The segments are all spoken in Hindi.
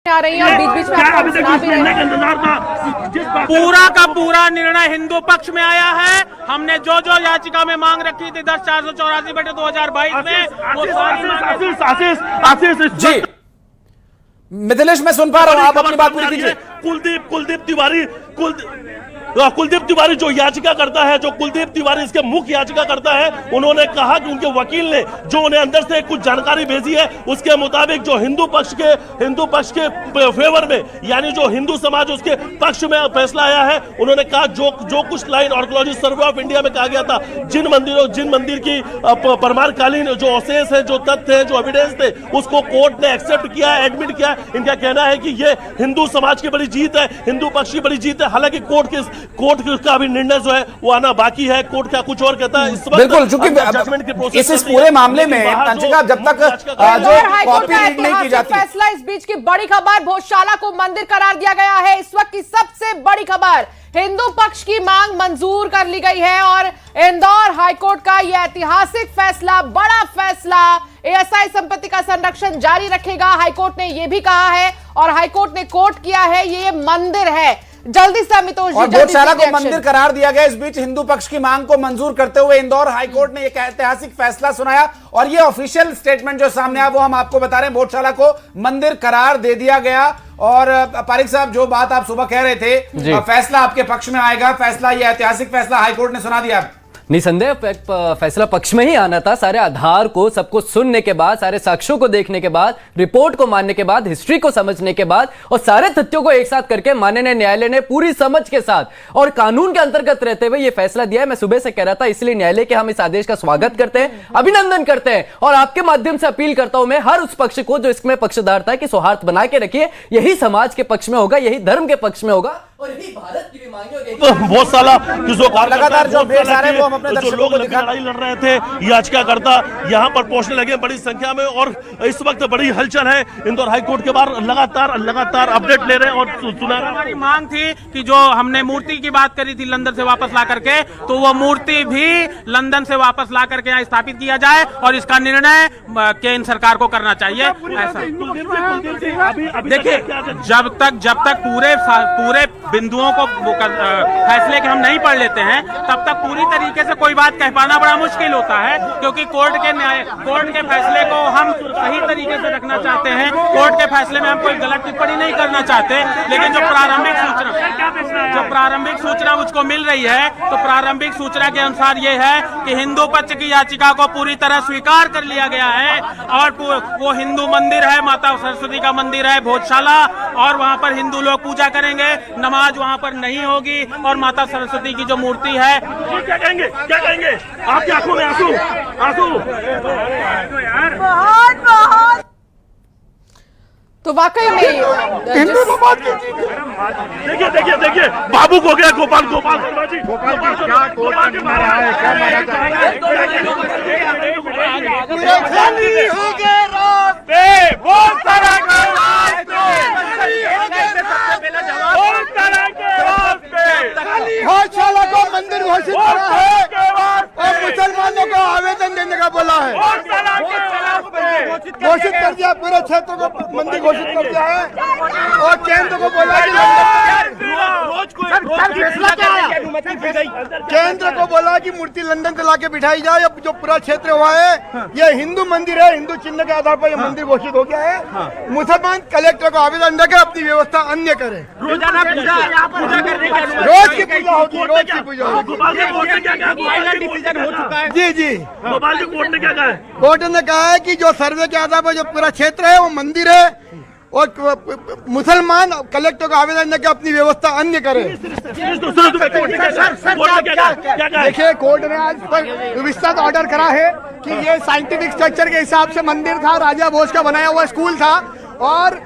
आ रही है और बीच बीच में आपको सुना भी रहे हैं। पूरा का पूरा निर्णय हिंदू पक्ष में आया है। हमने जो जो याचिका में मांग रखी थी 10/484/2022 में वो सारी जी मिथिलेश मैं सुन पा रहा हूं, आप अपनी बात पूरी कीजिए। कुलदीप तिवारी जो याचिका करता है, जो कुलदीप तिवारी इसके मुख्य याचिका करता है, उन्होंने कहा कि उनके वकील ने जो उन्हें अंदर से कुछ जानकारी भेजी है उसके मुताबिक जो हिंदू पक्ष के फेवर में, यानी जो हिंदू समाज उसके पक्ष में फैसला आया है, उन्होंने कहा जो कुछ लाइन ऑर्कोलॉजी सर्वे ऑफ इंडिया में कहा गया था, जिन मंदिर की परमारकालीन जो अवशेष है, जो तथ्य है, जो एविडेंस थे, उसको कोर्ट ने एक्सेप्ट किया, एडमिट किया। इनका कहना है कि ये हिंदू समाज की बड़ी जीत है, हिंदू पक्ष की बड़ी जीत है। हालांकि कोर्ट का अभी निर्णय जो है वो आना बाकी है। कोर्ट क्या कुछ और कहता है इस वक्त, बिल्कुल, चूंकि इस पूरे मामले में तंचिका जब तक जो कॉपी रीड नहीं की जाती फैसला, इस बीच की बड़ी खबर, भोजशाला को मंदिर करार दिया गया है। इस वक्त की सबसे बड़ी खबर, हिंदू पक्ष की मांग मंजूर कर ली गई है और इंदौर हाईकोर्ट का यह ऐतिहासिक फैसला, बड़ा फैसला, एएसआई संपत्ति का संरक्षण जारी रखेगा। हाईकोर्ट ने यह भी कहा है और हाईकोर्ट ने कोर्ट किया है ये मंदिर है। जल्दी से अमितोष जी, भोजशाला को मंदिर करार दिया गया। इस बीच हिंदू पक्ष की मांग को मंजूर करते हुए इंदौर हाईकोर्ट ने एक ऐतिहासिक फैसला सुनाया और ये ऑफिशियल स्टेटमेंट जो सामने आया वो हम आपको बता रहे हैं। भोजशाला को मंदिर करार दे दिया गया और पारिक साहब जो बात आप सुबह कह रहे थे, फैसला आपके पक्ष में आएगा, फैसला ये ऐतिहासिक फैसला हाईकोर्ट ने सुना दिया। निसंदेह फैसला पक्ष में ही आना था। सारे आधार को सबको सुनने के बाद, सारे साक्ष्यों को देखने के बाद, रिपोर्ट को मानने के बाद, हिस्ट्री को समझने के बाद और सारे तथ्यों को एक साथ करके माननीय न्यायालय ने पूरी समझ के साथ और कानून के अंतर्गत रहते हुए यह फैसला दिया है। मैं सुबह से कह रहा था, इसलिए न्यायालय के हम इस आदेश का स्वागत करते हैं, अभिनंदन करते हैं और आपके माध्यम से अपील करता हूं मैं हर उस पक्ष को जो इसमें पक्षधार था कि सौहार्द बना के रखिए। यही समाज के पक्ष में होगा, यही धर्म के पक्ष में होगा और यही भारत की भी मांग होगी। बहुत सारा लगातार जो हम अपने दर्शकों को लड़ाई लड़ रहे थे याचिकाकर्ता, यहाँ पर पहुंचने लगे बड़ी संख्या में और इस वक्त बड़ी हलचल है। इंदौर हाईकोर्ट के बाहर लगातार अपडेट ले रहे हैं और सुना रहे हैं। हमारी मांग थी कि जो हमने मूर्ति की बात करी थी लंदन से वापस ला करके, तो वो मूर्ति भी लंदन से वापस ला करके यहाँ स्थापित किया जाए और इसका निर्णय केंद्र सरकार को करना चाहिए। ऐसा देखिए, जब तक पूरे बिंदुओं को फैसले के हम नहीं पढ़ लेते हैं तब तक पूरी तरीके से कोई बात कह पाना बड़ा मुश्किल होता है, क्योंकि कोर्ट के फैसले को हम सही तरीके से रखना चाहते हैं। कोर्ट के फैसले में हम कोई गलत टिप्पणी नहीं करना चाहते, लेकिन जो प्रारंभिक सूचना मुझको मिल रही है, तो प्रारंभिक सूचना के अनुसार ये है कि हिंदू पक्ष की याचिका को पूरी तरह स्वीकार कर लिया गया है और वो हिंदू मंदिर है, माता सरस्वती का मंदिर है भोजशाला, और वहां पर हिंदू लोग पूजा करेंगे, नमाज वहां पर नहीं होगी और माता सरस्वती की जो मूर्ति है। क्या कहेंगे आपकी आंखों में आंसू बहुत तो वाकई में हिंदू समाज की देखिए बाबू को गया गोपाल शर्मा जी, क्या कोर्ट का निर्णय रहा है, क्या माना जाएगा? भोजशाला को मंदिर घोषित करा है और मुसलमानों को आवेदन देने का बोला है, घोषित कर दिया, पूरे क्षेत्र को मंदिर घोषित कर दिया है और केंद्र को बोला कि मूर्ति लंदन से लाके बिठाई जाए। अब जो पूरा क्षेत्र हुआ है ये हिंदू मंदिर है, हिंदू चिन्ह के आधार पर ये मंदिर घोषित हो गया है। मुसलमान कलेक्टर को आवेदन देकर अपनी व्यवस्था अन्य करे। रोजाना रोज की पूजा होगी, रोज की पूजा होगी। जी गोपाल जी, कोर्ट ने क्या कहा है? कोर्ट ने कहा है कि जो सर्वे के आधार पर जो पूरा क्षेत्र है वो मंदिर है और मुसलमान कलेक्टर को आवेदन देकर अपनी व्यवस्था अन्य करे। देखिए, कोर्ट ने आज पर विस्तृत ऑर्डर करा है कि ये साइंटिफिक स्ट्रक्चर के हिसाब से मंदिर था, राजा भोज का बनाया हुआ स्कूल था और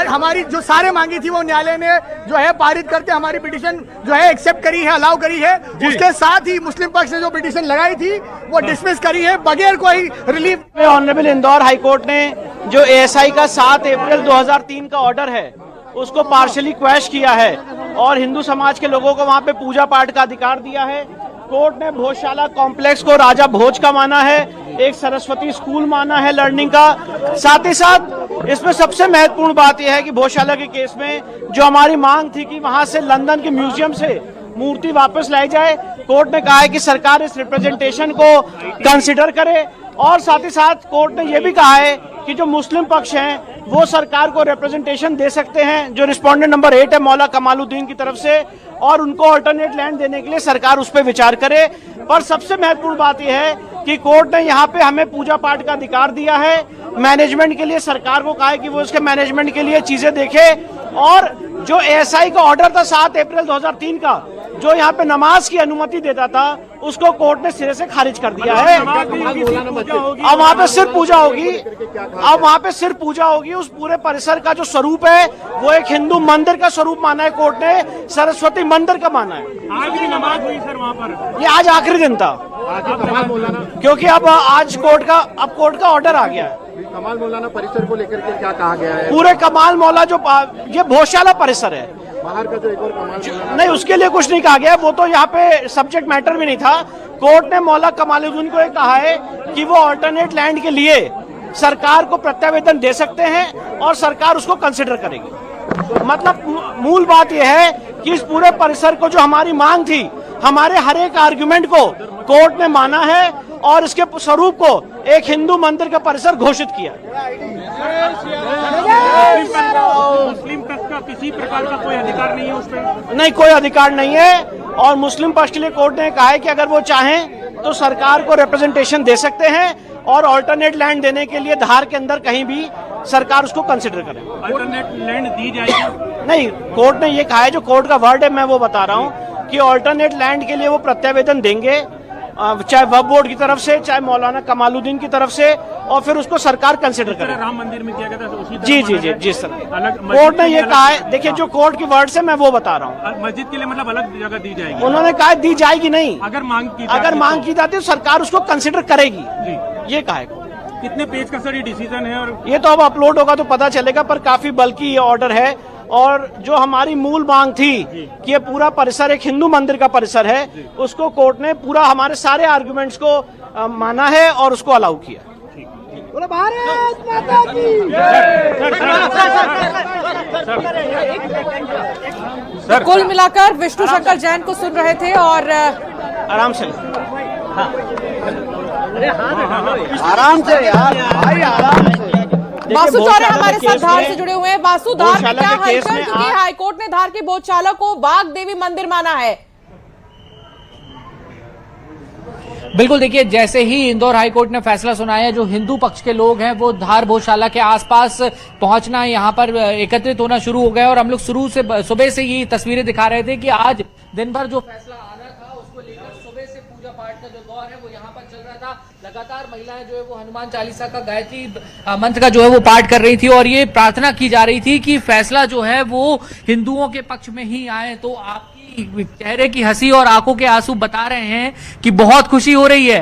हमारी जो सारे मांगी थी वो न्यायालय ने जो है पारित करके हमारी पिटीशन जो है एक्सेप्ट करी है, अलाउ करी है। उसके साथ ही मुस्लिम पक्ष ने जो पिटीशन लगाई थी वो डिसमिस करी है बगैर कोई रिलीफ। ऑनरेबल इंदौर हाईकोर्ट ने जो एएसआई का 7 अप्रैल 2003 का ऑर्डर है उसको पार्शली क्वैश किया है और हिंदू समाज के लोगों को वहां पे पूजा पाठ का अधिकार दिया है। कोर्ट ने भोजशाला कॉम्प्लेक्स को राजा भोज का माना है। एक सरस्वती स्कूल माना है लर्निंग का। साथ ही साथ इसमें सबसे महत्वपूर्ण बात यह है कि भोजशाला के केस में जो हमारी मांग थी कि वहां से लंदन के म्यूजियम से मूर्ति वापस लाई जाए, कोर्ट ने कहा है कि सरकार इस रिप्रेजेंटेशन को कंसिडर करे। और साथ ही साथ कोर्ट ने यह भी कहा है कि जो मुस्लिम पक्ष हैं वो सरकार को रिप्रेजेंटेशन दे सकते हैं, जो रिस्पोंडेंट नंबर 8 है मौला कमालुद्दीन की तरफ से, और उनको अल्टरनेट लैंड देने के लिए सरकार उस पर विचार करे। पर सबसे महत्वपूर्ण बात यह है कि कोर्ट ने यहाँ पे हमें पूजा पाठ का अधिकार दिया है। मैनेजमेंट के लिए सरकार को कहा है कि वो उसके मैनेजमेंट के लिए चीजें देखे। और जो एएसआई का ऑर्डर था 7 अप्रैल 2003 का, जो यहाँ पे नमाज की अनुमति देता था, उसको कोर्ट ने सिरे से खारिज कर दिया है। अब वहाँ पे सिर्फ पूजा होगी, अब वहाँ पे सिर्फ पूजा होगी। उस पूरे परिसर का जो स्वरूप है वो एक हिंदू मंदिर का स्वरूप माना है कोर्ट ने, सरस्वती मंदिर का माना है। आज भी नमाज हुई सर वहाँ पर? ये आज आखिरी दिन था, क्योंकि अब आज कोर्ट का ऑर्डर आ गया है। कमाल मौलाना परिसर को लेकर के क्या कहा गया है? पूरे कमाल मौला जो ये भोजशाला परिसर है, बाहर का जो एक और कमाल नहीं, उसके लिए कुछ नहीं कहा गया। वो तो यहाँ पे सब्जेक्ट मैटर भी नहीं था। कोर्ट ने मौला कमालुद्दीन को ये कहा है कि वो अल्टरनेट लैंड के लिए सरकार को प्रत्यावेदन दे सकते हैं और सरकार उसको कंसिडर करेगी। मतलब मूल बात यह है कि इस पूरे परिसर को जो हमारी मांग थी, हमारे हर एक आर्गुमेंट को कोर्ट ने माना है और इसके स्वरूप को एक हिंदू मंदिर का परिसर घोषित किया। मुस्लिम पक्ष का किसी प्रकार का कोई अधिकार नहीं है उस पर? नहीं, कोई अधिकार नहीं है। और मुस्लिम पक्ष के लिए कोर्ट ने कहा है कि अगर वो चाहें तो सरकार को रिप्रेजेंटेशन दे सकते हैं और अल्टरनेट लैंड देने के लिए धार के अंदर कहीं भी सरकार उसको कंसिडर करे। अल्टरनेट लैंड दी जाएगी? नहीं, कोर्ट ने ये कहा है, जो कोर्ट का वर्ड है मैं वो बता रहा हूँ कि अल्टरनेट लैंड के लिए वो प्रत्यावेदन देंगे, चाहे वक्फ बोर्ड की तरफ से, चाहे मौलाना कमालुद्दीन की तरफ से, और फिर उसको सरकार कंसिडर करे। राम मंदिर में किया गया था उसी तरह? जी सर, कोर्ट ने ये कहा है। देखिए, जो कोर्ट की वर्ड से मैं वो बता रहा हूँ। मस्जिद के लिए मतलब अलग जगह दी जाएगी? उन्होंने कहा दी जाएगी नहीं, अगर मांग की जाती तो सरकार उसको कंसिडर करेगी, ये कहा है। कितने पेज का सर ये डिसीजन है? और ये तो अब अपलोड होगा तो पता चलेगा, पर काफी बल्कि ये ऑर्डर है। और जो हमारी मूल मांग थी कि ये पूरा परिसर एक हिंदू मंदिर का परिसर है, उसको कोर्ट ने पूरा हमारे सारे आर्गुमेंट्स को माना है और उसको अलाउ किया। भारत माता की तो कुल मिलाकर विष्णु शंकर जैन को सुन रहे थे और आराम से आराम से यार भाई, आराम से। वासु चौरे हमारे साथ धार से जुड़े हुए हैं। वासु, धार में क्या केस हलचल, में क्योंकि हाईकोर्ट ने धार के भोजशाला को बाग देवी मंदिर माना है। बिल्कुल, देखिए, जैसे ही इंदौर हाईकोर्ट ने फैसला सुनाया, जो हिंदू पक्ष के लोग हैं वो धार भोजशाला के आसपास पहुंचना, यहां पर एकत्रित होना शुरू हो गए। और हम लोग शुरू से सुबह से ये तस्वीरें दिखा रहे थे कि आज दिन भर जो फैसला आना था उसको लेकर सुबह से पूजा पाठ का जो दौर है वो यहाँ पर चल रहा था। लगातार महिलाएं जो है वो हनुमान चालीसा का गायत्री मंत्र का जो है वो पाठ कर रही थी और ये प्रार्थना की जा रही थी कि फैसला जो है वो हिंदुओं के पक्ष में ही आए। तो आपकी चेहरे की हंसी और आंखों के आंसू बता रहे हैं कि बहुत खुशी हो रही है।